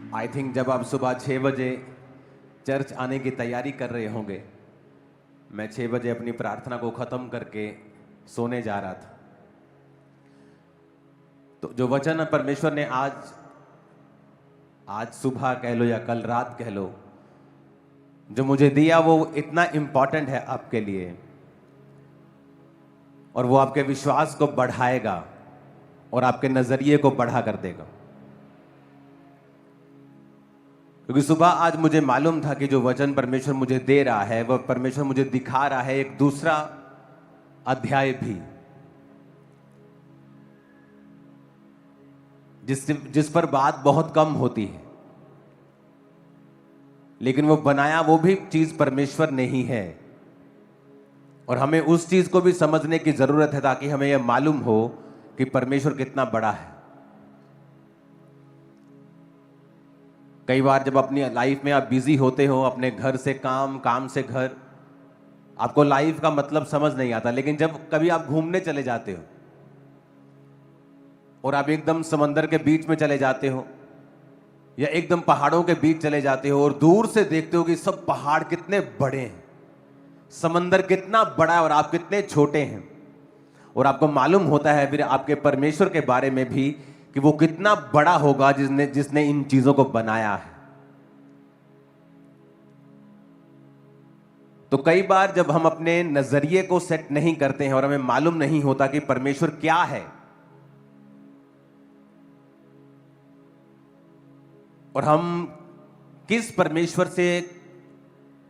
I think जब आप सुबह 6 बजे चर्च आने की तैयारी कर रहे होंगे, मैं 6 बजे अपनी प्रार्थना को ख़त्म करके सोने जा रहा था। तो जो वचन परमेश्वर ने आज सुबह कह लो या कल रात कह लो, जो मुझे दिया वो इतना इंपॉर्टेंट है आपके लिए, और वो आपके विश्वास को बढ़ाएगा और आपके नजरिए को बढ़ा कर देगा। क्योंकि सुबह आज मुझे मालूम था कि जो वचन परमेश्वर मुझे दे रहा है वह परमेश्वर मुझे दिखा रहा है एक दूसरा अध्याय भी, जिस पर बात बहुत कम होती है, लेकिन वो बनाया वो भी चीज परमेश्वर ने ही है। और हमें उस चीज को भी समझने की जरूरत है ताकि हमें यह मालूम हो कि परमेश्वर कितना बड़ा है। कई बार जब अपनी लाइफ में आप बिजी होते हो, अपने घर से काम, काम से घर, आपको लाइफ का मतलब समझ नहीं आता। लेकिन जब कभी आप घूमने चले जाते हो और आप एकदम समंदर के बीच में चले जाते हो या एकदम पहाड़ों के बीच चले जाते हो और दूर से देखते हो कि सब पहाड़ कितने बड़े हैं, समंदर कितना बड़ा है और आप कितने छोटे हैं, और आपको मालूम होता है फिर आपके परमेश्वर के बारे में भी कि वो कितना बड़ा होगा जिसने इन चीजों को बनाया है। तो कई बार जब हम अपने नजरिए को सेट नहीं करते हैं और हमें मालूम नहीं होता कि परमेश्वर क्या है और हम किस परमेश्वर से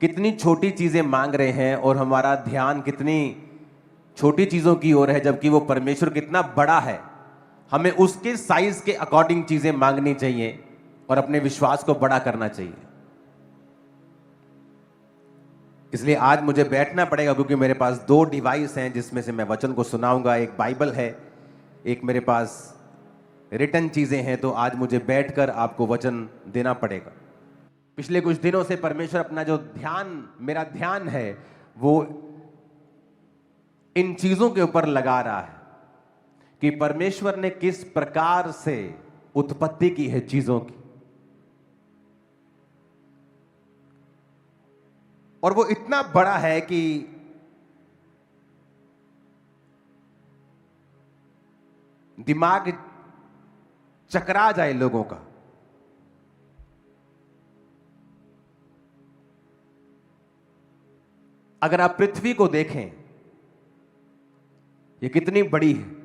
कितनी छोटी चीजें मांग रहे हैं और हमारा ध्यान कितनी छोटी चीजों की ओर है, जबकि वो परमेश्वर कितना बड़ा है, हमें उसके साइज के अकॉर्डिंग चीजें मांगनी चाहिए और अपने विश्वास को बड़ा करना चाहिए। इसलिए आज मुझे बैठना पड़ेगा क्योंकि मेरे पास 2 डिवाइस हैं जिसमें से मैं वचन को सुनाऊंगा। एक बाइबल है, एक मेरे पास रिटन चीजें हैं। तो आज मुझे बैठकर आपको वचन देना पड़ेगा। पिछले कुछ दिनों से परमेश्वर अपना जो मेरा ध्यान है वो इन चीजों के ऊपर लगा रहा है कि परमेश्वर ने किस प्रकार से उत्पत्ति की है चीजों की, और वो इतना बड़ा है कि दिमाग चकरा जाए लोगों का। अगर आप पृथ्वी को देखें, ये कितनी बड़ी है,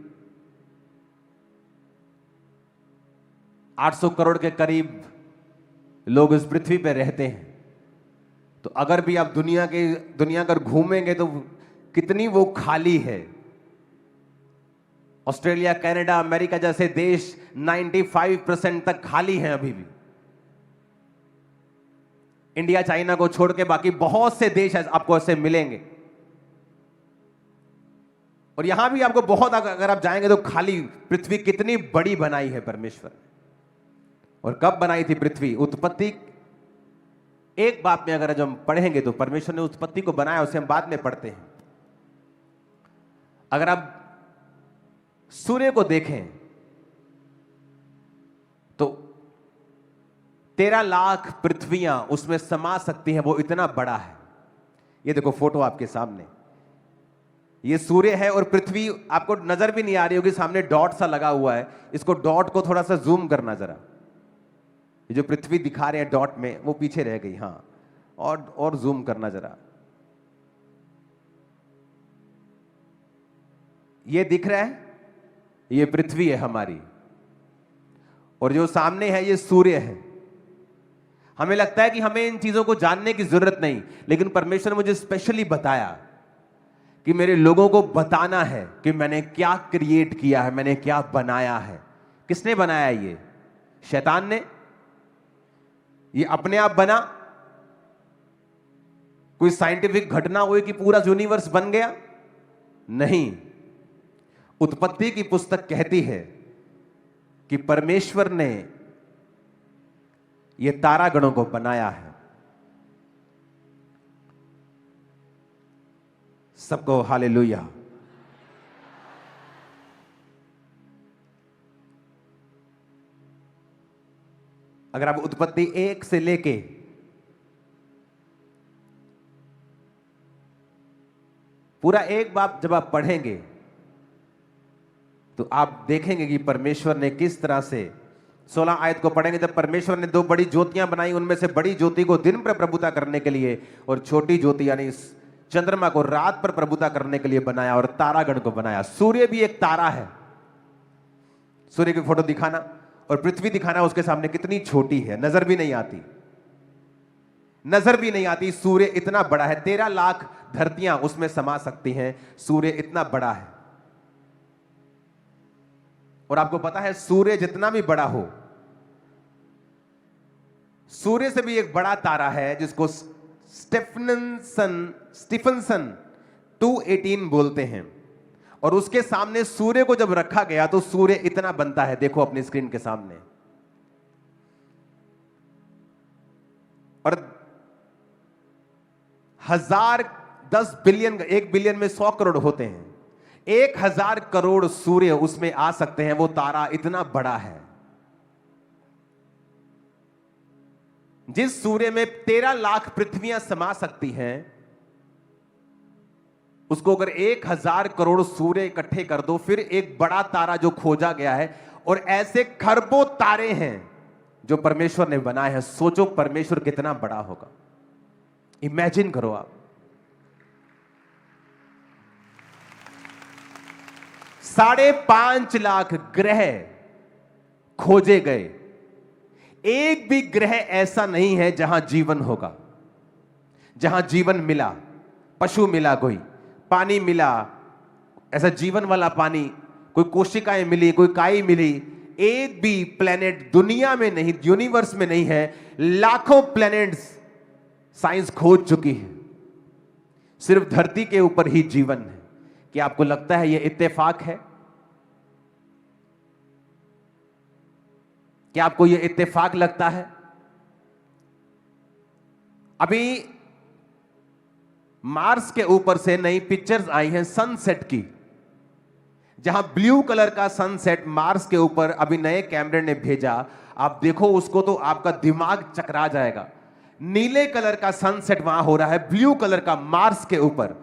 800 करोड़ के करीब लोग इस पृथ्वी पर रहते हैं। तो अगर भी आप दुनिया अगर घूमेंगे तो कितनी वो खाली है। ऑस्ट्रेलिया, कनाडा, अमेरिका जैसे देश 95% तक खाली हैं अभी भी। इंडिया, चाइना को छोड़ के बाकी बहुत से देश आपको ऐसे मिलेंगे, और यहां भी आपको बहुत, अगर आप जाएंगे तो खाली। पृथ्वी कितनी बड़ी बनाई है परमेश्वर। और कब बनाई थी पृथ्वी? उत्पत्ति एक बात में अगर हम पढ़ेंगे तो परमेश्वर ने उत्पत्ति को बनाया, उसे हम बाद में पढ़ते हैं। अगर आप सूर्य को देखें तो 13 लाख पृथ्वियां उसमें समा सकती हैं, वो इतना बड़ा है। ये देखो फोटो आपके सामने, ये सूर्य है और पृथ्वी आपको नजर भी नहीं आ रही होगी, सामने डॉट सा लगा हुआ है। इसको डॉट को थोड़ा सा जूम करना जरा, ये जो पृथ्वी दिखा रहे हैं डॉट में वो पीछे रह गई। हाँ, और जूम करना जरा, ये दिख रहा है, ये पृथ्वी है हमारी, और जो सामने है ये सूर्य है। हमें लगता है कि हमें इन चीजों को जानने की जरूरत नहीं, लेकिन परमेश्वर ने मुझे स्पेशली बताया कि मेरे लोगों को बताना है कि मैंने क्या क्रिएट किया है, मैंने क्या बनाया है। किसने बनाया? ये शैतान ने? ये अपने आप बना? कोई साइंटिफिक घटना हुई कि पूरा यूनिवर्स बन गया? नहीं। उत्पत्ति की पुस्तक कहती है कि परमेश्वर ने ये तारागणों को बनाया है। सबको हालेलुया। अगर आप उत्पत्ति 1 से लेके पूरा एक बार जब आप पढ़ेंगे तो आप देखेंगे कि परमेश्वर ने किस तरह से 16 आयत को पढ़ेंगे, जब परमेश्वर ने 2 बड़ी ज्योतियां बनाई, उनमें से बड़ी ज्योति को दिन पर प्रभुता करने के लिए और छोटी ज्योति यानी चंद्रमा को रात पर प्रभुता करने के लिए बनाया और तारागण को बनाया। सूर्य भी एक तारा है। सूर्य की फोटो दिखाना और पृथ्वी दिखाना उसके सामने कितनी छोटी है, नजर भी नहीं आती, नजर भी नहीं आती। सूर्य इतना बड़ा है, 13 लाख धरतियां उसमें समा सकती हैं। सूर्य इतना बड़ा है। और आपको पता है सूर्य जितना भी बड़ा हो, सूर्य से भी एक बड़ा तारा है जिसको स्टीफनसन 218 बोलते हैं। और उसके सामने सूर्य को जब रखा गया तो सूर्य इतना बनता है, देखो अपनी स्क्रीन के सामने। और 1000 10 बिलियन, 1 बिलियन में 100 करोड़ होते हैं, 1000 करोड़ सूर्य उसमें आ सकते हैं। वो तारा इतना बड़ा है। जिस सूर्य में 13 लाख पृथ्वियां समा सकती हैं, उसको अगर 1000 करोड़ सूर्य इकट्ठे कर दो, फिर एक बड़ा तारा जो खोजा गया है। और ऐसे खरबों तारे हैं जो परमेश्वर ने बनाए हैं। सोचो परमेश्वर कितना बड़ा होगा, इमेजिन करो आप। 5.5 लाख ग्रह खोजे गए, एक भी ग्रह ऐसा नहीं है जहां जीवन होगा, जहां जीवन मिला, पशु मिला, कोई पानी मिला, ऐसा जीवन वाला पानी, कोई कोशिकाएं मिली, कोई काई मिली। एक भी प्लेनेट दुनिया में नहीं, यूनिवर्स में नहीं है। लाखों प्लेनेट्स साइंस खोज चुकी है, सिर्फ धरती के ऊपर ही जीवन है। क्या आपको लगता है यह इत्तेफाक है? क्या आपको यह इत्तेफाक लगता है? अभी मार्स के ऊपर से नई पिक्चर्स आई हैं सनसेट की, जहां ब्लू कलर का सनसेट मार्स के ऊपर अभी नए कैमरे ने भेजा। आप देखो उसको तो आपका दिमाग चकरा जाएगा। नीले कलर का सनसेट वहां हो रहा है, ब्लू कलर का मार्स के ऊपर,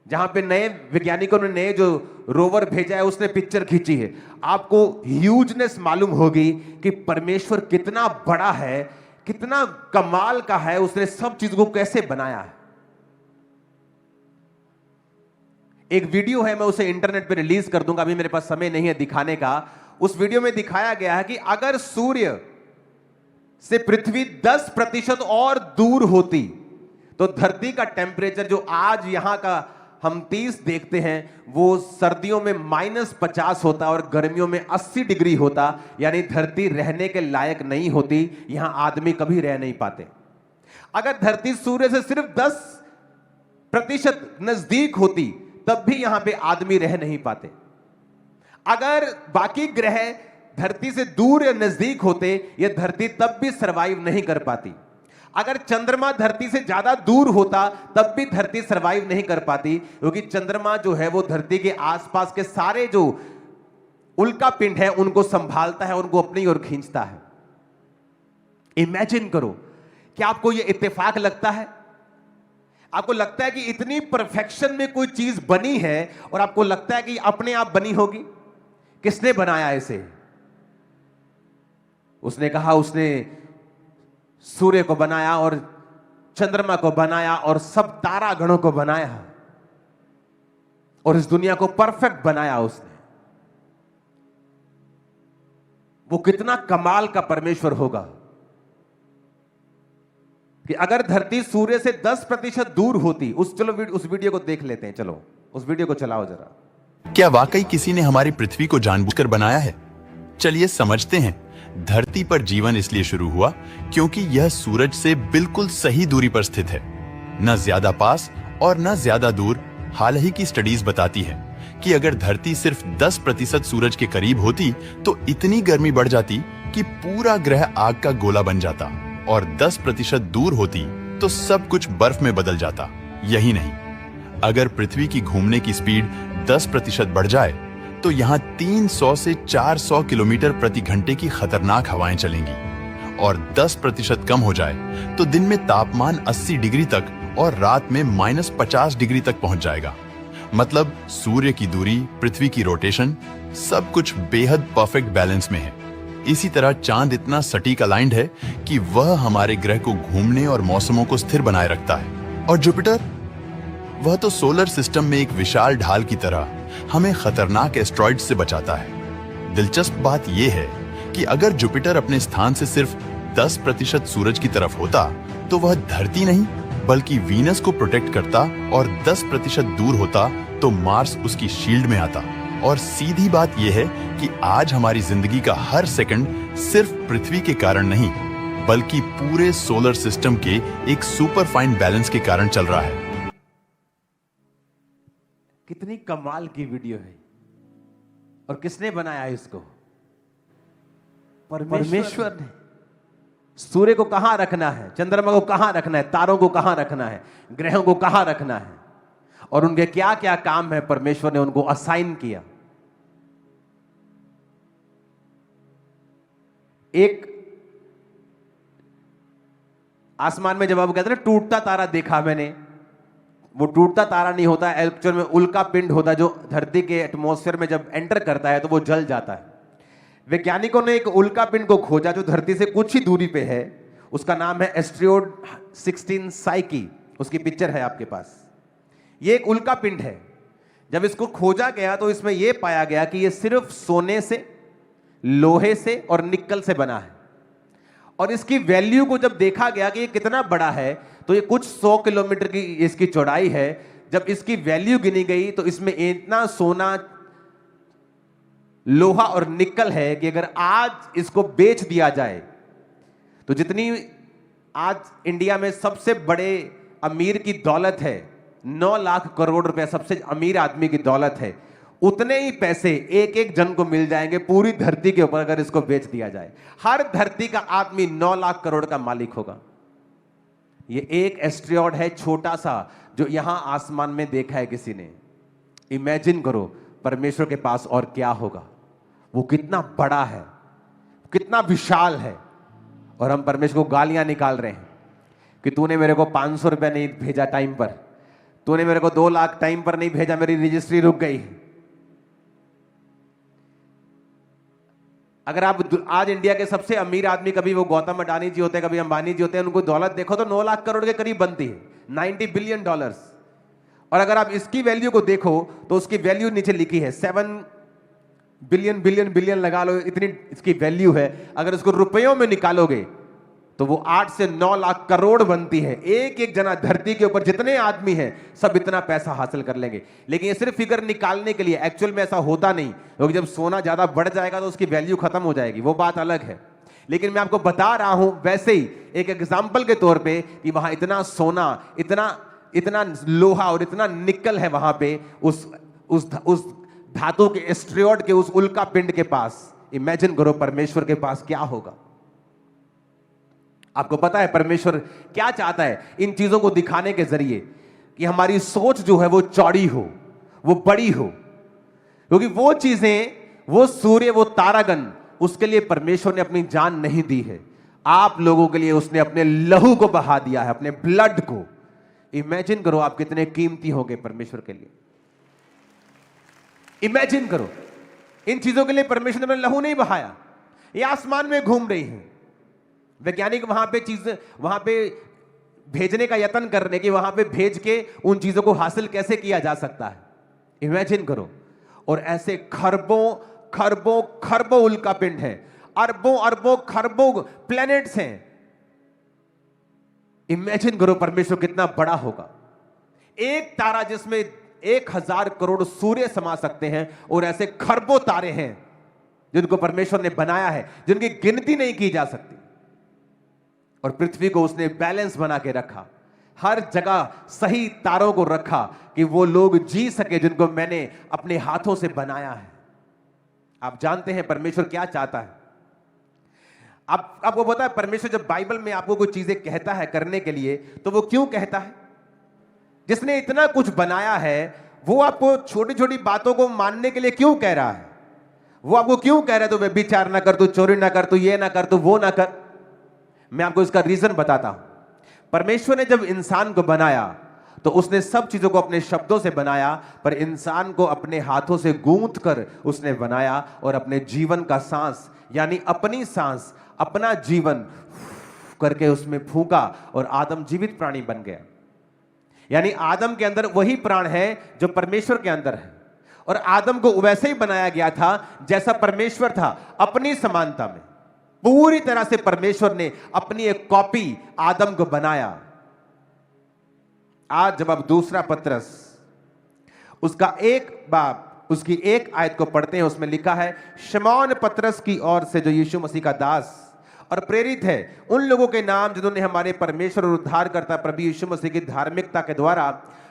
जहां पे नए वैज्ञानिकों ने नए जो रोवर भेजा है उसने पिक्चर खींची है। आपको ह्यूजनेस मालूम होगी कि परमेश्वर कितना बड़ा है, कितना कमाल का है, उसने सब चीजों को कैसे बनाया है। एक वीडियो है, मैं उसे इंटरनेट पे रिलीज कर दूंगा, अभी मेरे पास समय नहीं है दिखाने का। उस वीडियो में दिखाया गया है कि अगर सूर्य से पृथ्वी 10% और दूर होती तो धरती का टेम्परेचर जो आज यहां का हम 30 देखते हैं, वो सर्दियों में -50 होता और गर्मियों में 80 डिग्री होता। यानी धरती रहने के लायक नहीं होती, यहां आदमी कभी रह नहीं पाते। अगर धरती सूर्य से सिर्फ 10% नजदीक होती तब भी यहां पे आदमी रह नहीं पाते। अगर बाकी ग्रह धरती से दूर या नजदीक होते, यह धरती तब भी सरवाइव नहीं कर पाती। अगर चंद्रमा धरती से ज्यादा दूर होता तब भी धरती सरवाइव नहीं कर पाती, क्योंकि चंद्रमा जो है वो धरती के आसपास के सारे जो उल्का पिंड है उनको संभालता है, उनको अपनी ओर खींचता है। इमेजिन करो, क्या आपको यह इत्तेफाक लगता है? आपको लगता है कि इतनी परफेक्शन में कोई चीज बनी है और आपको लगता है कि अपने आप बनी होगी? किसने बनाया इसे? उसने कहा उसने सूर्य को बनाया और चंद्रमा को बनाया और सब तारागणों को बनाया और इस दुनिया को परफेक्ट बनाया उसने। वो कितना कमाल का परमेश्वर होगा कि अगर धरती सूर्य से 10% दूर होती। चलो उस वीडियो को देख लेते हैं, चलो उस वीडियो को चलाओ जरा। क्या वाकई किसी ने हमारी पृथ्वी को जानबूझकर बनाया है? चलिए समझते हैं। धरती पर जीवन इसलिए शुरू हुआ क्योंकि यह सूरज से बिल्कुल सही दूरी पर स्थित है, न ज्यादा पास और न ज्यादा दूर। हाल ही की स्टडीज बताती है कि अगर धरती सिर्फ 10% सूरज के करीब होती तो इतनी गर्मी बढ़ जाती कि पूरा ग्रह आग का गोला बन जाता, और 10% दूर होती तो सब कुछ बर्फ में बदल जाता। यही नहीं, अगर पृथ्वी की घूमने की स्पीड 10% बढ़ जाए तो यहाँ 300 से 400 किलोमीटर प्रति घंटे की खतरनाक हवाएं चलेंगी और 10% कम हो जाए तो दिन में तापमान 80 डिग्री तक और रात में -50 डिग्री तक पहुंच जाएगा। मतलब सूर्य की दूरी, पृथ्वी की रोटेशन, सब कुछ बेहद परफेक्ट बैलेंस में है। इसी तरह चांद इतना सटीक अलाइंड है कि वह हमारे ग्रह को घूमने और मौसमों को स्थिर बनाए रखता है। और जुपिटर, वह तो सोलर सिस्टम में एक विशाल ढाल की तरह हमें खतरनाक एस्ट्रॉइड्स से बचाता है। दिलचस्प बात यह है कि अगर जुपिटर अपने स्थान से सिर्फ 10% सूरज की तरफ होता तो वह धरती नहीं बल्कि वीनस को प्रोटेक्ट करता, और 10% दूर होता तो मार्स उसकी शील्ड में आता। और सीधी बात यह है कि आज हमारी जिंदगी का हर सेकंड सिर्फ पृथ्वी के कारण नहीं बल्कि पूरे सोलर सिस्टम के एक सुपर फाइन बैलेंस के कारण चल रहा है। कितनी कमाल की वीडियो है। और किसने बनाया इसको? परमेश्वर ने। सूर्य को कहां रखना है, चंद्रमा को कहां रखना है, तारों को कहां रखना है, ग्रहों को कहां रखना है, और उनके क्या क्या काम है, परमेश्वर ने उनको असाइन किया। एक आसमान में जब आप कहते हैं ना टूटता तारा देखा मैंने, वो टूटता तारा नहीं होता, एक्चुअल में उल्का पिंड होता है जो धरती के एटमॉस्फेयर में जब एंटर करता है तो वो जल जाता है। वैज्ञानिकों ने एक उल्का पिंड को खोजा जो धरती से कुछ ही दूरी पे है। उसका नाम है एस्ट्रियोड 16 साइकी। उसकी पिक्चर है आपके पास। ये एक उल्का पिंड है। जब इसको खोजा गया तो इसमें यह पाया गया कि यह सिर्फ सोने से, लोहे से और निकल से बना है। और इसकी वैल्यू को जब देखा गया कि ये कितना बड़ा है तो ये कुछ 100 किलोमीटर की इसकी चौड़ाई है। जब इसकी वैल्यू गिनी गई तो इसमें इतना सोना, लोहा और निकल है कि अगर आज इसको बेच दिया जाए तो जितनी आज इंडिया में सबसे बड़े अमीर की दौलत है, 9 लाख करोड़ रुपए सबसे अमीर आदमी की दौलत है, उतने ही पैसे एक एक जन को मिल जाएंगे पूरी धरती के ऊपर अगर इसको बेच दिया जाए। हर धरती का आदमी 9 लाख करोड़ का मालिक होगा। ये एक एस्ट्रियॉड है छोटा सा जो यहां आसमान में देखा है किसी ने। इमेजिन करो परमेश्वर के पास और क्या होगा। वो कितना बड़ा है, कितना विशाल है। और हम परमेश्वर को गालियां निकाल रहे हैं कि तूने मेरे को 500 रुपए नहीं भेजा टाइम पर, तूने मेरे को 2 लाख टाइम पर नहीं भेजा, मेरी रजिस्ट्री रुक गई। अगर आप आज इंडिया के सबसे अमीर आदमी, कभी वो गौतम अडानी जी होते हैं, कभी अंबानी जी होते हैं, उनको दौलत देखो तो 9 लाख करोड़ के करीब बनती है, $90 बिलियन। और अगर आप इसकी वैल्यू को देखो तो उसकी वैल्यू नीचे लिखी है 7 बिलियन लगा लो, इतनी इसकी वैल्यू है। अगर इसको रुपयों में निकालोगे तो वो 8 से 9 लाख करोड़ बनती है। एक एक जना धरती के ऊपर जितने आदमी हैं सब इतना पैसा हासिल कर लेंगे। लेकिन ये सिर्फ फिगर निकालने के लिए, एक्चुअल में ऐसा होता नहीं, क्योंकि जब सोना ज्यादा बढ़ जाएगा तो उसकी वैल्यू खत्म हो जाएगी, वो बात अलग है। लेकिन मैं आपको बता रहा हूं वैसे ही एक एग्जाम्पल के तौर पे कि वहां इतना सोना, इतना लोहा और इतना निकल है वहां पे उस धातु के एस्ट्रियॉड के उस उल्का पिंड के पास। इमेजिन करो परमेश्वर के पास क्या होगा। आपको पता है परमेश्वर क्या चाहता है इन चीजों को दिखाने के जरिए? कि हमारी सोच जो है वो चौड़ी हो, वो बड़ी हो। क्योंकि वो चीजें, वो सूर्य, वो तारागण, उसके लिए परमेश्वर ने अपनी जान नहीं दी है। आप लोगों के लिए उसने अपने लहू को बहा दिया है, अपने ब्लड को। इमेजिन करो आप कितने कीमती होंगे परमेश्वर के लिए। इमेजिन करो, इन चीजों के लिए परमेश्वर ने अपना लहू नहीं बहाया। ये आसमान में घूम रही हैं। वैज्ञानिक वहां पे भेजने का यत्न कर रहे हैं कि वहां पे भेज के उन चीजों को हासिल कैसे किया जा सकता है। इमेजिन करो। और ऐसे खरबों उल्का पिंड है, अरबों खरबों प्लैनेट्स हैं। इमेजिन करो परमेश्वर कितना बड़ा होगा। एक तारा जिसमें 1000 करोड़ सूर्य समा सकते हैं, और ऐसे खरबों तारे हैं जिनको परमेश्वर ने बनाया है, जिनकी गिनती नहीं की जा सकती। और पृथ्वी को उसने बैलेंस बना के रखा, हर जगह सही तारों को रखा कि वो लोग जी सके जिनको मैंने अपने हाथों से बनाया है। आप जानते हैं परमेश्वर क्या चाहता है? आपको पता है परमेश्वर जब बाइबल में आपको कोई चीजें कहता है करने के लिए, तो वो क्यों कहता है? जिसने इतना कुछ बनाया है वो आपको छोटी छोटी बातों को मानने के लिए क्यों कह रहा है? वो आपको क्यों कह रहा है तू व्यभिचार ना कर, तू चोरी ना कर, तू ये ना कर, तू वो ना कर? मैं आपको इसका रीजन बताता हूं। परमेश्वर ने जब इंसान को बनाया तो उसने सब चीजों को अपने शब्दों से बनाया, पर इंसान को अपने हाथों से गूंथ कर उसने बनाया और अपने जीवन का सांस यानी अपनी सांस, अपना जीवन करके उसमें फूंका और आदम जीवित प्राणी बन गया। यानी आदम के अंदर वही प्राण है जो परमेश्वर के अंदर है, और आदम को वैसे ही बनाया गया था जैसा परमेश्वर था, अपनी समानता में। पूरी तरह से परमेश्वर ने अपनी एक कॉपी आदम को बनाया। आज जब आप दूसरा पत्रस उसका एक बाब उसकी एक आयत को पढ़ते हैं, उसमें लिखा है, शमौन पत्रस की ओर से जो यीशु मसीह का दास और प्रेरित है, उन लोगों के नाम जिन्होंने हमारे परमेश्वर और उद्धारकर्ता प्रभु यीशु मसीह की धार्मिकता के द्वारा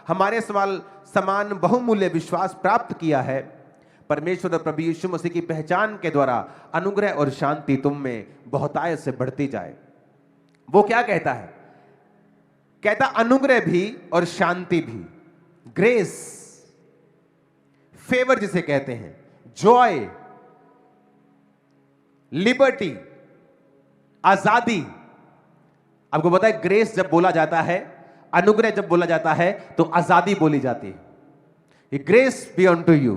हमारे समान बहुमूल्य विश्वास प्राप्त किया है, परमेश्वर और प्रभु यीशु मसीह की पहचान के द्वारा अनुग्रह और शांति तुम में बहुतायत से बढ़ती जाए। वो क्या कहता है? कहता अनुग्रह भी और शांति भी, ग्रेस, फेवर जिसे कहते हैं, जॉय, लिबर्टी, आजादी। आपको पता है ग्रेस जब बोला जाता है, अनुग्रह जब बोला जाता है तो आजादी बोली जाती है। Grace be on to you.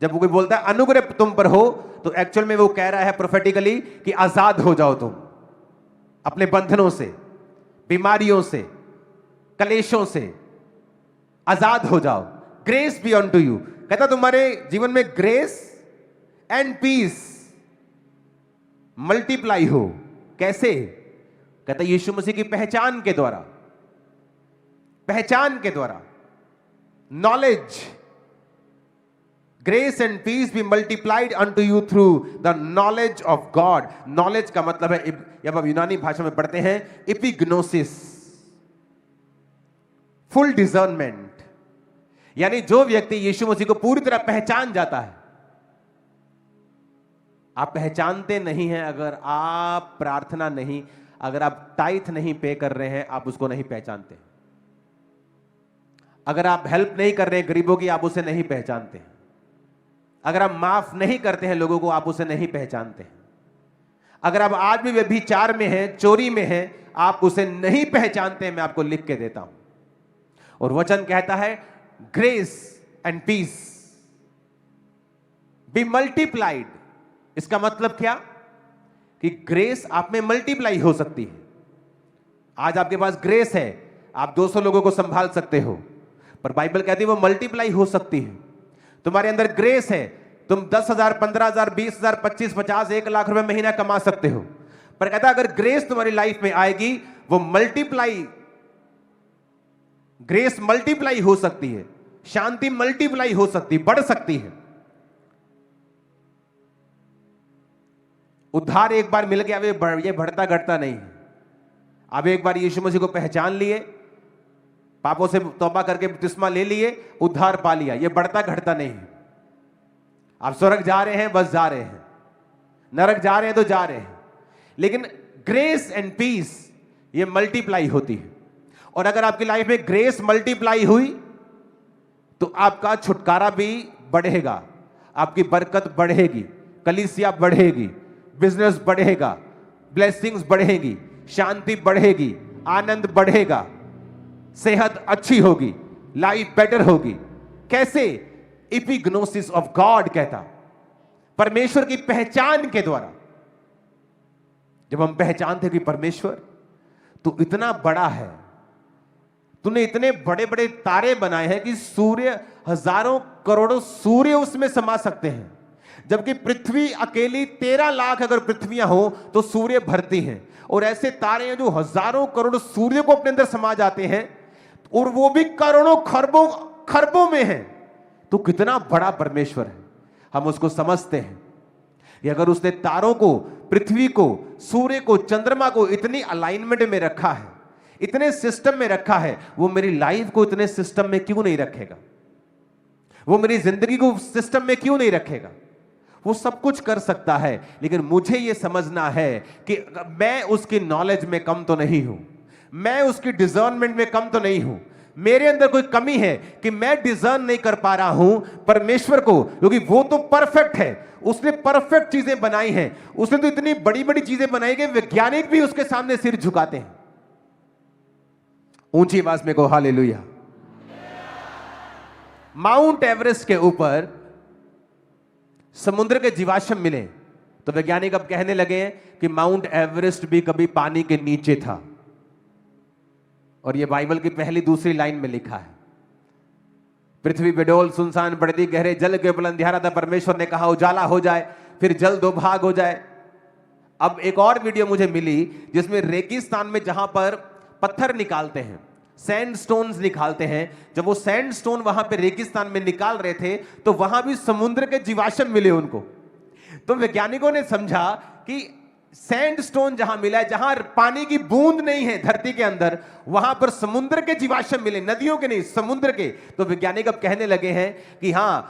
जब कोई बोलता है अनुग्रह तुम पर हो, तो एक्चुअल में वो कह रहा है प्रोफेटिकली कि आजाद हो जाओ तुम अपने बंधनों से, बीमारियों से, कलेशों से आजाद हो जाओ। Grace be on to you. कहता तुम्हारे जीवन में ग्रेस एंड पीस मल्टीप्लाई हो। कैसे? कहता यीशु मसीह की पहचान के द्वारा, पहचान के द्वारा, knowledge, grace and peace be multiplied unto you through the knowledge of God. Knowledge का मतलब है, जब आप यूनानी भाषा में पढ़ते हैं, एपिग्नोसिस, फुल डिजर्नमेंट। यानी जो व्यक्ति यीशु मसीह को पूरी तरह पहचान जाता है। आप पहचानते नहीं हैं अगर आप प्रार्थना नहीं, अगर आप टाइथ नहीं पे कर रहे हैं, आप उसको नहीं पहचानते। अगर आप हेल्प नहीं कर रहे हैं गरीबों की, आप उसे नहीं पहचानते। अगर आप माफ नहीं करते हैं लोगों को, आप उसे नहीं पहचानते। अगर आप आज भी व्यभिचार में हैं, चोरी में हैं, आप उसे नहीं पहचानते हैं। मैं आपको लिख के देता हूं। और वचन कहता है grace and peace be multiplied. इसका मतलब क्या? कि ग्रेस आप में मल्टीप्लाई हो सकती है। आज आपके पास ग्रेस है, आप 200 लोगों को संभाल सकते हो, पर बाइबल कहती है वो मल्टीप्लाई हो सकती है। तुम्हारे अंदर ग्रेस है, तुम 10,000, 15,000, 20,000, 25, 50, 1 लाख रुपए महीना कमा सकते हो, पर कहता अगर ग्रेस तुम्हारी लाइफ में आएगी, वो मल्टीप्लाई, ग्रेस मल्टीप्लाई हो सकती है, शांति मल्टीप्लाई हो सकती, बढ़ सकती है। उद्धार एक बार मिल गया, ये बढ़ता घटता नहीं है। अब एक बार यीशु मसीह को पहचान लिए, पापों से तौबा करके बपतिस्मा ले लिए, उद्धार पा लिया, ये बढ़ता घटता नहीं है। आप स्वर्ग जा रहे हैं, बस जा रहे हैं, नरक जा रहे हैं तो जा रहे हैं, लेकिन ग्रेस एंड पीस ये मल्टीप्लाई होती है। और अगर आपकी लाइफ में ग्रेस मल्टीप्लाई हुई तो आपका छुटकारा भी बढ़ेगा, आपकी बरकत बढ़ेगी, कलीसिया बढ़ेगी, बिजनेस बढ़ेगा, ब्लेसिंग्स बढ़ेगी, शांति बढ़ेगी, आनंद बढ़ेगा, सेहत अच्छी होगी, लाइफ बेटर होगी। कैसे? एपिग्नोसिस ऑफ गॉड कहता, परमेश्वर की पहचान के द्वारा। जब हम पहचानते कि परमेश्वर तू इतना बड़ा है, तूने इतने बड़े बड़े तारे बनाए हैं कि सूर्य, हजारों करोड़ों सूर्य उसमें समा सकते हैं, जबकि पृथ्वी अकेली 13 लाख अगर पृथ्वियां हो तो सूर्य भरती हैं। और ऐसे तारे हैं जो हजारों करोड़ सूर्य को अपने अंदर समा जाते हैं, और वो भी करोड़ों खरबों खरबों में हैं। तो कितना बड़ा परमेश्वर है, हम उसको समझते हैं। कि अगर उसने तारों को, पृथ्वी को, सूर्य को, चंद्रमा को इतनी अलाइनमेंट में रखा है, इतने सिस्टम में रखा है, वो मेरी लाइफ को इतने सिस्टम में क्यों नहीं रखेगा? वो मेरी जिंदगी को सिस्टम में क्यों नहीं रखेगा? वो सब कुछ कर सकता है, लेकिन मुझे यह समझना है कि मैं उसकी नॉलेज में कम तो नहीं हूं, मैं उसकी डिजर्नमेंट में कम तो नहीं हूं। मेरे अंदर कोई कमी है कि मैं डिजर्न नहीं कर पा रहा हूं परमेश्वर को, क्योंकि वो तो परफेक्ट है, उसने परफेक्ट चीजें बनाई हैं, उसने तो इतनी बड़ी बड़ी चीजें बनाई कि वैज्ञानिक भी उसके सामने सिर झुकाते हैं। ऊंची आवाज में कहो हालेलुया। माउंट एवरेस्ट के ऊपर समुद्र के जीवाश्म मिले तो वैज्ञानिक अब कहने लगे कि माउंट एवरेस्ट भी कभी पानी के नीचे था, और यह बाइबल की पहली दूसरी लाइन में लिखा है। पृथ्वी बेडोल सुनसान पड़ती, गहरे जल के ऊपर अंधियारा था, परमेश्वर ने कहा उजाला हो जाए, फिर जल दो भाग हो जाए। अब एक और वीडियो मुझे मिली जिसमें रेगिस्तान में जहां पर पत्थर निकालते हैं, सैंडस्टोन्स निकालते हैं, जब वो सैंडस्टोन वहां पे रेगिस्तान में निकाल रहे थे तो वहां भी समुद्र के जीवाश्म मिले उनको। तो वैज्ञानिकों ने समझा कि सैंडस्टोन जहां मिला है, जहां पानी की बूंद नहीं है धरती के अंदर, वहां पर समुद्र के जीवाश्म मिले, नदियों के नहीं, समुद्र के। तो वैज्ञानिक अब कहने लगे हैं कि हां,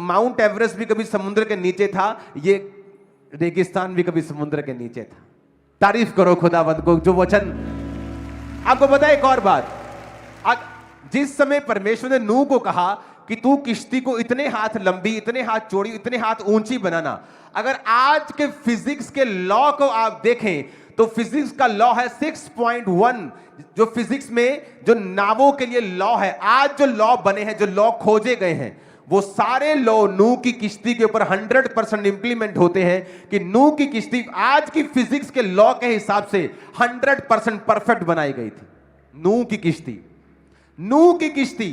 माउंट एवरेस्ट भी कभी समुद्र के नीचे था, ये रेगिस्तान भी कभी समुद्र के नीचे था। तारीफ करो खुदावंद को, जो वचन। आपको पता है एक और बात, जिस समय परमेश्वर ने नूह को कहा कि तू किश्ती को इतने हाथ लंबी, इतने हाथ चौड़ी, इतने हाथ ऊंची बनाना, अगर आज के फिजिक्स के लॉ को आप देखें तो फिजिक्स का लॉ है 6.1, जो फिजिक्स में जो नावों के लिए लॉ है, आज जो लॉ बने हैं, जो लॉ खोजे गए हैं, वो सारे लॉ नूह की किश्ती के ऊपर 100% इंप्लीमेंट होते हैं कि नूह की किश्ती आज की फिजिक्स के लॉ के हिसाब से 100% परफेक्ट बनाई गई थी। नूह की किश्ती, नूह की किश्ती,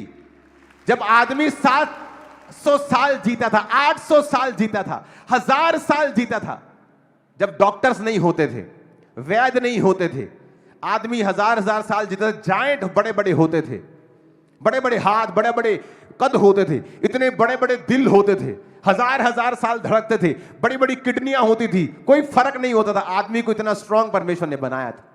जब आदमी 700 साल जीता था, 800 साल जीता था, 1000 साल जीता था, जब डॉक्टर्स नहीं होते थे, वैद्य नहीं होते थे, आदमी 1000 साल जीता था, जायंट बड़े बड़े होते थे, बड़े बड़े हाथ, बड़े बड़े कद होते थे, इतने बड़े बड़े दिल होते थे, 1000 साल धड़कते थे, बड़ी बड़ी किडनियां होती थी, कोई फर्क नहीं होता था, आदमी को इतना स्ट्रांग परमेश्वर ने बनाया था।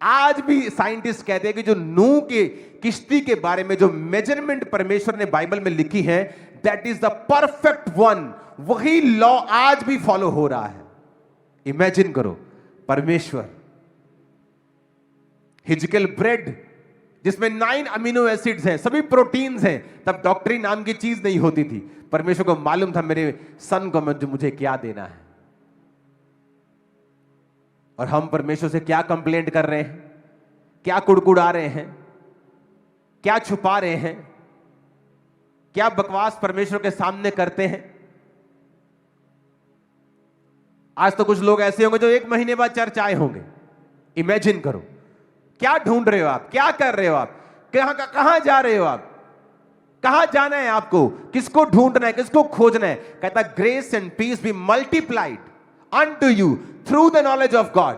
आज भी साइंटिस्ट कहते हैं कि जो नूह के किश्ती के बारे में जो मेजरमेंट परमेश्वर ने बाइबल में लिखी है, that is the perfect one, वही लॉ आज भी फॉलो हो रहा है। इमेजिन करो, परमेश्वर हिजकेल ब्रेड जिसमें 9 अमीनो एसिड्स हैं, सभी प्रोटीन्स हैं, तब डॉक्टरी नाम की चीज नहीं होती थी। परमेश्वर को मालूम था मेरे सन को मुझे क्या देना है। और हम परमेश्वर से क्या कंप्लेंट कर रहे हैं, क्या कुड़कुड़ा रहे हैं, क्या छुपा रहे हैं, क्या बकवास परमेश्वर के सामने करते हैं। आज तो कुछ लोग ऐसे होंगे जो 1 महीने बाद चर्च आए होंगे। इमेजिन करो, क्या ढूंढ रहे हो आप, क्या कर रहे हो आप, कहां जा रहे हो आप, कहां जाना है आपको, किसको ढूंढना है, किसको खोजना है। कहता grace and peace be multiplied unto you through the knowledge of God।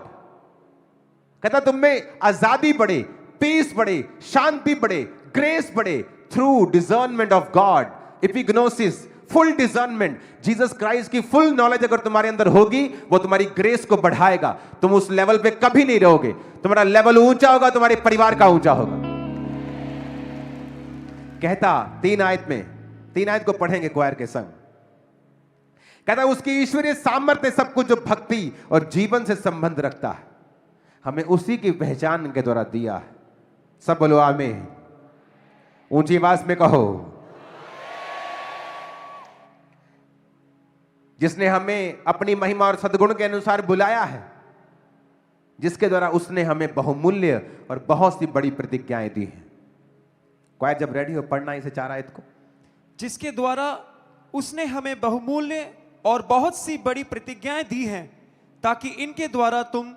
कहता तुम में आजादी बढ़े, पीस बढ़े, शांति बढ़े, ग्रेस बढ़े through discernment of God, epignosis, full discernment. Jesus Christ की फुल नॉलेज अगर तुम्हारे अंदर होगी, वो तुम्हारी ग्रेस को बढ़ाएगा। तुम उस लेवल पे कभी नहीं रहोगे, तुम्हारा लेवल ऊंचा होगा, तुम्हारे परिवार का ऊंचा होगा। कहता 3 आयत को पढ़ेंगे क्वायर के संग। कहता उसकी ईश्वरीय सामर्थ्य सब कुछ जो भक्ति और जीवन से संबंध रखता है, हमें उसी की पहचान के द्वारा दिया है। सब बोलो आमीन, ऊंची आवाज में कहो। जिसने हमें अपनी महिमा और सद्गुण के अनुसार बुलाया है, जिसके द्वारा उसने हमें बहुमूल्य और बहुत सी बड़ी प्रतिज्ञाएं दी हैं। क्वायर जब रेडी हो पढ़ना इसे 4 आयत को। जिसके द्वारा उसने हमें बहुमूल्य और बहुत सी बड़ी प्रतिज्ञाएं दी हैं, ताकि इनके द्वारा तुम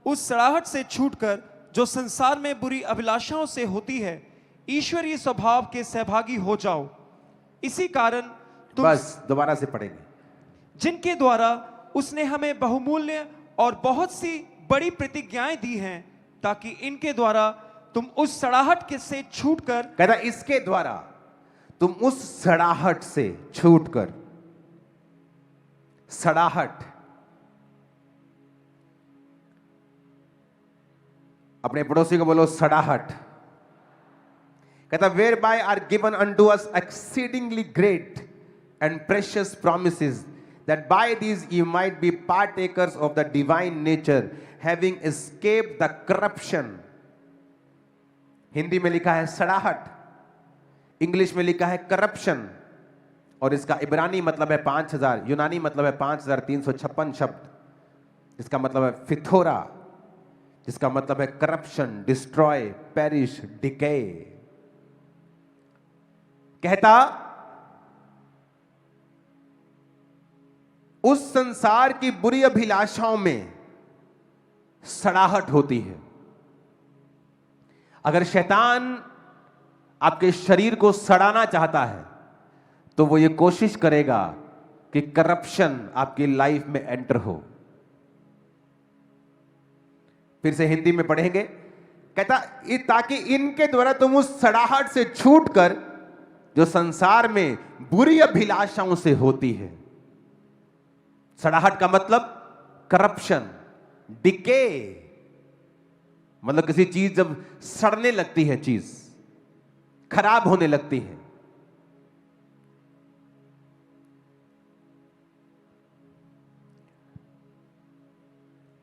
उस सड़ाहट से छूटकर जो संसार में बुरी अभिलाषाओं से होती है, ईश्वरीय स्वभाव के सहभागी हो जाओ। इसी कारण तुम, बस दोबारा से पढ़ेंगे। जिनके द्वारा उसने हमें बहुमूल्य और बहुत सी बड़ी प्रतिज्ञाएं दी हैं, ताकि इनके द्वारा तुम उस सड़ाहट के से छूटकर, कहता इसके द्वारा तुम उस सड़ाहट से छूटकर, सड़ाहट, अपने पड़ोसी को बोलो सड़ाहट। कहता whereby are given unto us exceedingly great and precious promises, that by these you might be partakers of the divine nature, having escaped the corruption Hindi में लिखा है सड़ाहट, इंग्लिश में लिखा है करप्शन, और इसका इब्रानी मतलब है 5000, यूनानी मतलब है 5356 शब्द। इसका मतलब है फिथोरा, जिसका मतलब है करप्शन, डिस्ट्रॉय, पेरिश, डिके। कहता उस संसार की बुरी अभिलाषाओं में सड़ाहट होती है। अगर शैतान आपके शरीर को सड़ाना चाहता है तो वो ये कोशिश करेगा कि करप्शन आपकी लाइफ में एंटर हो। फिर से हिंदी में पढ़ेंगे। कहता ताकि इनके द्वारा तुम उस सड़ाहट से छूटकर जो संसार में बुरी अभिलाषाओं से होती है। सड़ाहट का मतलब करप्शन, डिके, मतलब किसी चीज जब सड़ने लगती है, चीज खराब होने लगती है।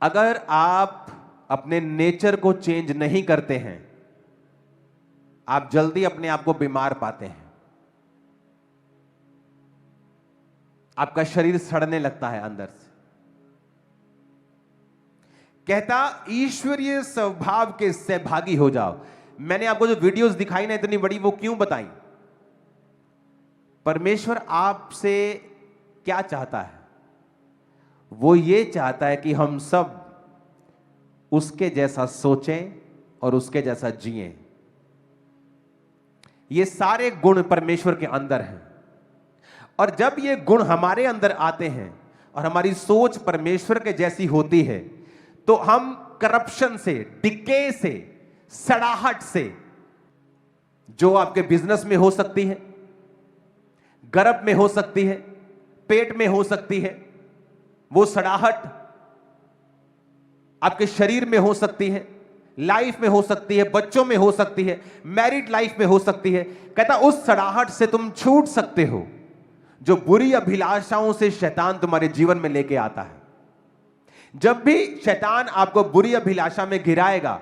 अगर आप अपने नेचर को चेंज नहीं करते हैं, आप जल्दी अपने आप को बीमार पाते हैं। आपका शरीर सड़ने लगता है अंदर से। कहता ईश्वरीय स्वभाव के सहभागी हो जाओ। मैंने आपको जो वीडियोस दिखाई ना इतनी बड़ी, वो क्यों बताई? परमेश्वर आपसे क्या चाहता है? वो ये चाहता है कि हम सब उसके जैसा सोचें और उसके जैसा जिएं। ये सारे गुण परमेश्वर के अंदर हैं, और जब ये गुण हमारे अंदर आते हैं और हमारी सोच परमेश्वर के जैसी होती है, तो हम करप्शन से, डिके से, सड़ाहट से, जो आपके बिजनेस में हो सकती है, गर्भ में हो सकती है, पेट में हो सकती है, वो सड़ाहट आपके शरीर में हो सकती है, लाइफ में हो सकती है, बच्चों में हो सकती है, मैरिड लाइफ में हो सकती है। कहता उस सड़ाहट से तुम छूट सकते हो जो बुरी अभिलाषाओं से शैतान तुम्हारे जीवन में लेके आता है। जब भी शैतान आपको बुरी अभिलाषा में गिराएगा,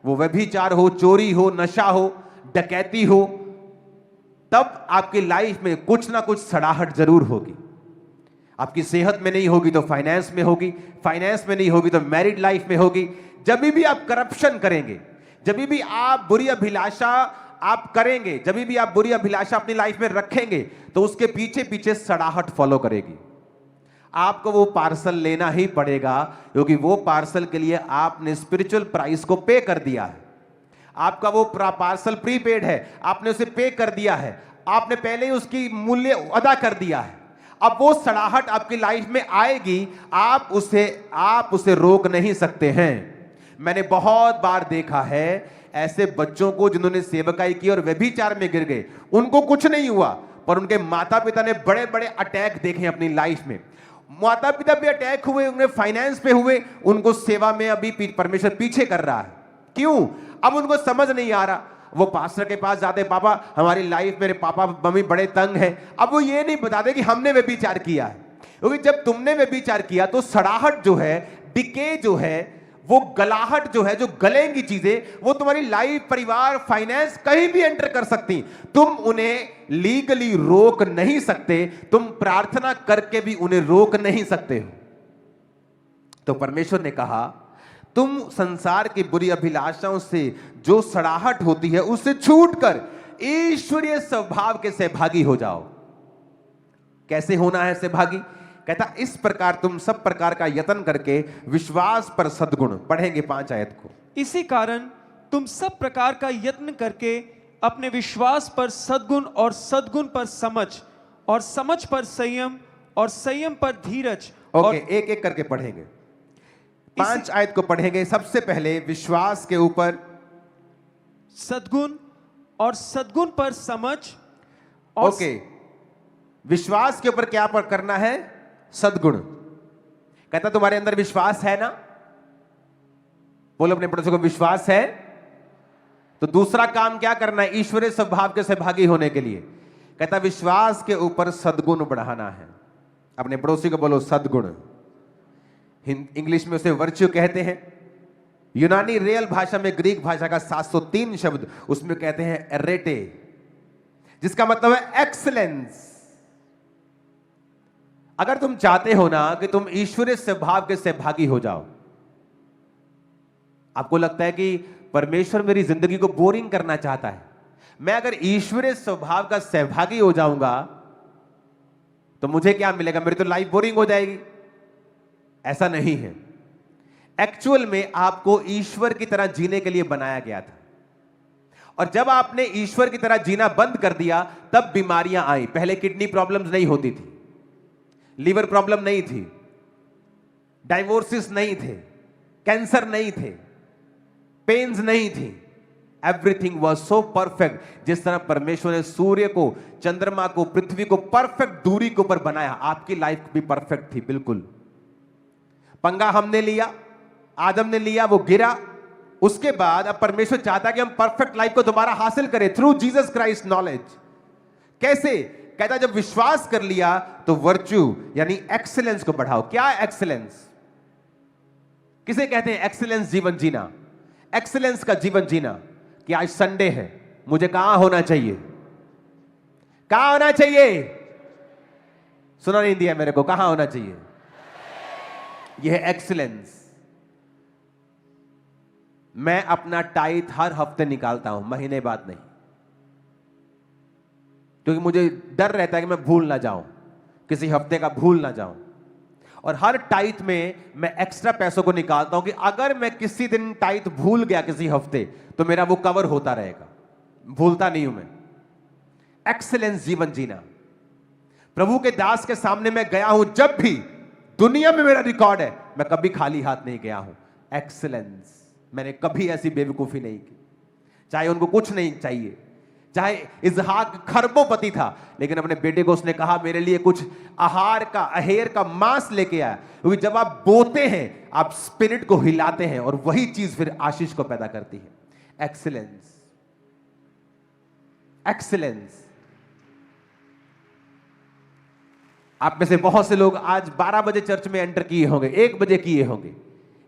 वो व्यभिचार हो, चोरी हो, नशा हो, डकैती हो, तब आपकी लाइफ में कुछ ना कुछ सड़ाहट जरूर होगी। आपकी सेहत में नहीं होगी तो फाइनेंस में होगी, फाइनेंस में नहीं होगी तो मैरिड लाइफ में होगी। जब भी आप करप्शन करेंगे, जब भी आप बुरी अभिलाषा आप करेंगे, जब भी आप बुरी अभिलाषा अपनी लाइफ में रखेंगे, तो उसके पीछे पीछे सड़ाहट फॉलो करेगी। आपको वो पार्सल लेना ही पड़ेगा, क्योंकि वो पार्सल के लिए आपने स्पिरिचुअल प्राइस को पे कर दिया है। आपका वो पार्सल प्रीपेड है, आपने उसे पे कर दिया है, आपने पहले ही उसकी मूल्य अदा कर दिया है। अब वो सड़ाहट आपकी लाइफ में आएगी, आप उसे रोक नहीं सकते हैं। मैंने बहुत बार देखा है ऐसे बच्चों को जिन्होंने सेवकाई की और व्यभिचार में गिर गए, उनको कुछ नहीं हुआ, पर उनके माता पिता ने बड़े बड़े अटैक देखे अपनी लाइफ में। माता पिता पे अटैक हुए, उन्हें फाइनेंस पे हुए, उनको सेवा में अभी परमेश्वर पीछे कर रहा है। क्यों? अब उनको समझ नहीं आ रहा। वो पास्टर के पास जाते, पापा हमारी लाइफ, मेरे पापा मम्मी बड़े तंग हैं। अब वो ये नहीं बताते कि हमने व्यभिचार किया है, क्योंकि जब तुमने व्यभिचार किया तो सड़ाहट जो है, डिके जो है, वो गलाहट जो है, जो गलेंगी चीजें, वो तुम्हारी लाइफ, परिवार, फाइनेंस कहीं भी एंटर कर सकती। तुम उन्हें लीगली रोक नहीं सकते, तुम प्रार्थना करके भी उन्हें रोक नहीं सकते हो। तो परमेश्वर ने कहा तुम संसार की बुरी अभिलाषाओं से जो सड़ाहट होती है उससे छूटकर ईश्वरीय स्वभाव के सहभागी हो जाओ। कैसे होना है सहभागी? कहता इस प्रकार तुम सब प्रकार का यत्न करके विश्वास पर सद्गुण, पढ़ेंगे 5 आयत को। इसी कारण तुम सब प्रकार का यत्न करके अपने विश्वास पर सद्गुण, और सद्गुण पर समझ, और समझ पर संयम, और संयम पर धीरज। ओके, एक एक करके पढ़ेंगे। 5 आयत को पढ़ेंगे। सबसे पहले विश्वास के ऊपर सद्गुण, और सद्गुण पर समझ, और ओके, विश्वास के ऊपर क्या पर करना है? सद्गुण। कहता तुम्हारे अंदर विश्वास है ना? बोलो अपने पड़ोसी को, विश्वास है। तो दूसरा काम क्या करना है ईश्वरीय स्वभाव के सहभागी होने के लिए? कहता विश्वास के ऊपर सद्गुण बढ़ाना है। अपने पड़ोसी को बोलो सद्गुण। इंग्लिश में उसे वर्च्यू कहते हैं। यूनानी रियल भाषा में ग्रीक भाषा का 703 शब्द, उसमें कहते हैं एरेटे, जिसका मतलब है एक्सीलेंस। अगर तुम चाहते हो ना कि तुम ईश्वरीय स्वभाव के सहभागी हो जाओ, आपको लगता है कि परमेश्वर मेरी जिंदगी को बोरिंग करना चाहता है, मैं अगर ईश्वरीय स्वभाव का सहभागी हो जाऊंगा तो मुझे क्या मिलेगा, मेरी तो लाइफ बोरिंग हो जाएगी। ऐसा नहीं है। एक्चुअल में आपको ईश्वर की तरह जीने के लिए बनाया गया था, और जब आपने ईश्वर की तरह जीना बंद कर दिया तब बीमारियां आई। पहले किडनी प्रॉब्लम्स नहीं होती थी, लीवर प्रॉब्लम नहीं थी, डाइवोर्सेस नहीं थे, कैंसर नहीं थे, पेन्स नहीं थी। Everything was so perfect. जिस तरह परमेश्वर ने सूर्य को, चंद्रमा को, पृथ्वी को परफेक्ट दूरी के ऊपर बनाया, आपकी लाइफ भी परफेक्ट थी। बिल्कुल पंगा हमने लिया, आदम ने लिया, वो गिरा। उसके बाद अब परमेश्वर चाहता है कि हम परफेक्ट लाइफ को दोबारा हासिल करें थ्रू जीसस क्राइस्ट नॉलेज। कैसे? कहता जब विश्वास कर लिया तो वर्च्यू यानी एक्सीलेंस को बढ़ाओ। क्या एक्सीलेंस? किसे कहते हैं एक्सीलेंस जीवन जीना? एक्सीलेंस का जीवन जीना कि आज संडे है, मुझे कहां होना चाहिए? कहां होना चाहिए? सुना नहीं दिया मेरे को, कहां होना चाहिए? यह है एक्सीलेंस। मैं अपना टाइट हर हफ्ते निकालता हूं, महीने बाद नहीं, क्योंकि मुझे डर रहता है कि मैं भूल ना जाऊं, किसी हफ्ते का भूल ना जाऊं। और हर टाइट में मैं एक्स्ट्रा पैसों को निकालता हूं कि अगर मैं किसी दिन टाइट भूल गया किसी हफ्ते तो मेरा वो कवर होता रहेगा, भूलता नहीं हूं मैं। एक्सीलेंस जीवन जीना। प्रभु के दास के सामने मैं गया हूं, जब भी दुनिया में मेरा रिकॉर्ड है, मैं कभी खाली हाथ नहीं गया हूं। एक्सीलेंस। मैंने कभी ऐसी बेवकूफी नहीं की। चाहे उनको कुछ नहीं चाहिए, चाहे इसहाक खरबोपति था, लेकिन अपने बेटे को उसने कहा मेरे लिए कुछ आहार का, अहेर का मांस लेके आया, क्योंकि जब आप बोते हैं आप स्पिरिट को हिलाते हैं और वही चीज फिर आशीष को पैदा करती है। एक्सीलेंस। एक्सीलेंस। आप में से बहुत से लोग आज 12 बजे चर्च में एंटर किए होंगे, 1 बजे किए होंगे।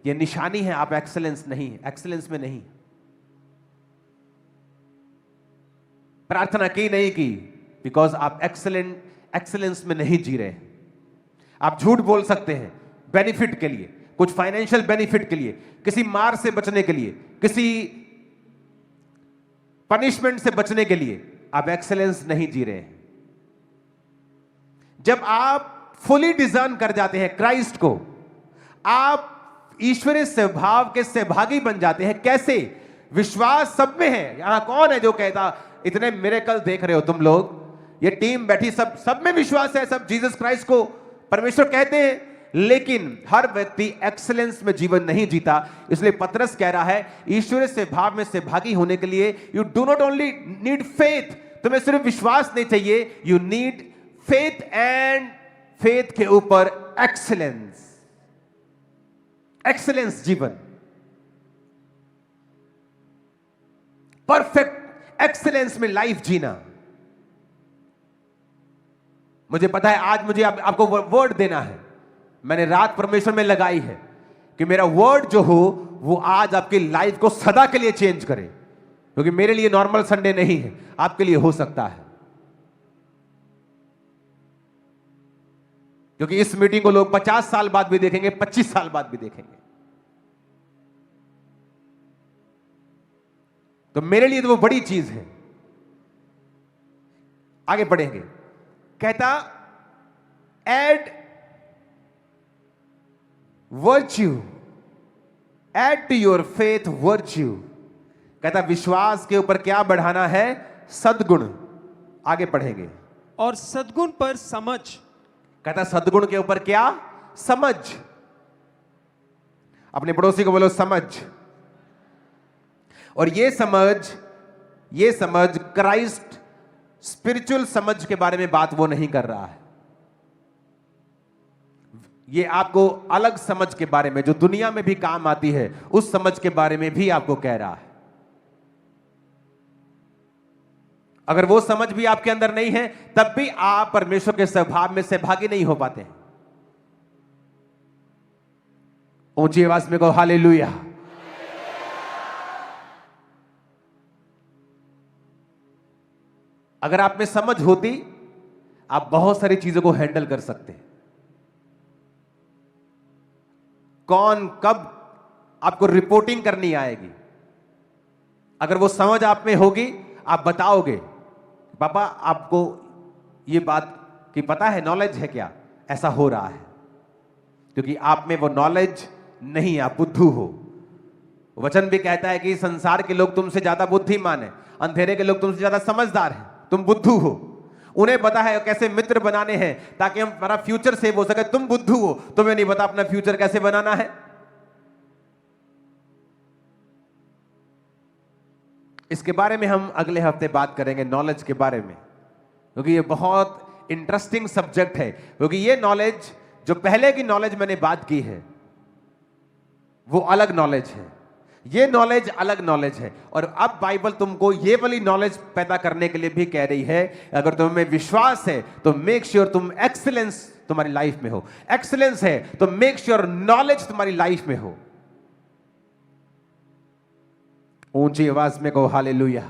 यह निशानी है आप एक्सीलेंस नहीं है, एक्सीलेंस में नहीं। प्रार्थना की नहीं की बिकॉज आप एक्सीलेंस में नहीं जी रहे हैं। आप झूठ बोल सकते हैं बेनिफिट के लिए, कुछ फाइनेंशियल बेनिफिट के लिए, किसी मार से बचने के लिए, किसी पनिशमेंट से बचने के लिए। आप एक्सीलेंस नहीं जी रहे हैं। जब आप फुली डिजाइन कर जाते हैं क्राइस्ट को, आप ईश्वरीय स्वभाव के सहभागी बन जाते हैं। कैसे? विश्वास सब में है। यहां कौन है जो कहता इतने मिरेकल देख रहे हो तुम लोग, ये टीम बैठी, सब में विश्वास है, सब जीसस क्राइस्ट को परमेश्वर कहते हैं, लेकिन हर व्यक्ति एक्सीलेंस में जीवन नहीं जीता। इसलिए पतरस कह रहा है ईश्वरीय स्वभाव में सहभागी होने के लिए you do not only need faith, तुम्हें सिर्फ विश्वास नहीं चाहिए, you need faith and faith के ऊपर एक्सीलेंस। एक्सीलेंस जीवन, परफेक्ट एक्सीलेंस में लाइफ जीना। मुझे पता है आज मुझे आपको वर्ड देना है। मैंने रात परमेश्वर में लगाई है कि मेरा वर्ड जो हो वो आज आपकी लाइफ को सदा के लिए चेंज करे, क्योंकि मेरे लिए नॉर्मल संडे नहीं है, आपके लिए हो सकता है। क्योंकि इस मीटिंग को लोग 50 साल बाद भी देखेंगे, 25 साल बाद भी देखेंगे। तो मेरे लिए तो वो बड़ी चीज है। आगे बढ़ेंगे। कहता add virtue, add to your faith virtue. कहता विश्वास के ऊपर क्या बढ़ाना है? सद्गुण। आगे पढ़ेंगे। और सद्गुण पर समझ। कहता सद्गुण के ऊपर क्या? समझ। अपने पड़ोसी को बोलो समझ। और ये समझ क्राइस्ट स्पिरिचुअल समझ के बारे में बात वो नहीं कर रहा है। ये आपको अलग समझ के बारे में जो दुनिया में भी काम आती है, उस समझ के बारे में भी आपको कह रहा है। अगर वो समझ भी आपके अंदर नहीं है तब भी आप परमेश्वर के स्वभाव में सहभागी नहीं हो पाते हैं। ऊंची आवाज में कहो हालेलुया। अगर आप में समझ होती, आप बहुत सारी चीजों को हैंडल कर सकते। कौन कब आपको रिपोर्टिंग करनी आएगी, अगर वो समझ आप में होगी, आप बताओगे पापा आपको ये बात की पता है, नॉलेज है क्या, ऐसा हो रहा है, क्योंकि आप में वो नॉलेज नहीं, आप बुद्धू हो। वचन भी कहता है कि संसार के लोग तुमसे ज्यादा बुद्धिमान है, अंधेरे के लोग तुमसे ज्यादा समझदार हैं, तुम बुद्धू हो। उन्हें पता है कैसे मित्र बनाने हैं ताकि हमारा फ्यूचर सेव हो सके। तुम बुद्धू हो, तुम्हें नहीं पता अपना फ्यूचर कैसे बनाना है। इसके बारे में हम अगले हफ्ते बात करेंगे, नॉलेज के बारे में, क्योंकि ये बहुत इंटरेस्टिंग सब्जेक्ट है। क्योंकि ये नॉलेज, जो पहले की नॉलेज मैंने बात की है, वो अलग नॉलेज है, ये नॉलेज अलग नॉलेज है। और अब बाइबल तुमको ये वाली नॉलेज पैदा करने के लिए भी कह रही है, अगर तुम्हें विश्वास है तो मेक श्योर तुम एक्सीलेंस तुम्हारी लाइफ में हो, एक्सीलेंस है तो मेक श्योर नॉलेज तुम्हारी लाइफ में हो। ऊंची आवाज में कहो हालेलुया।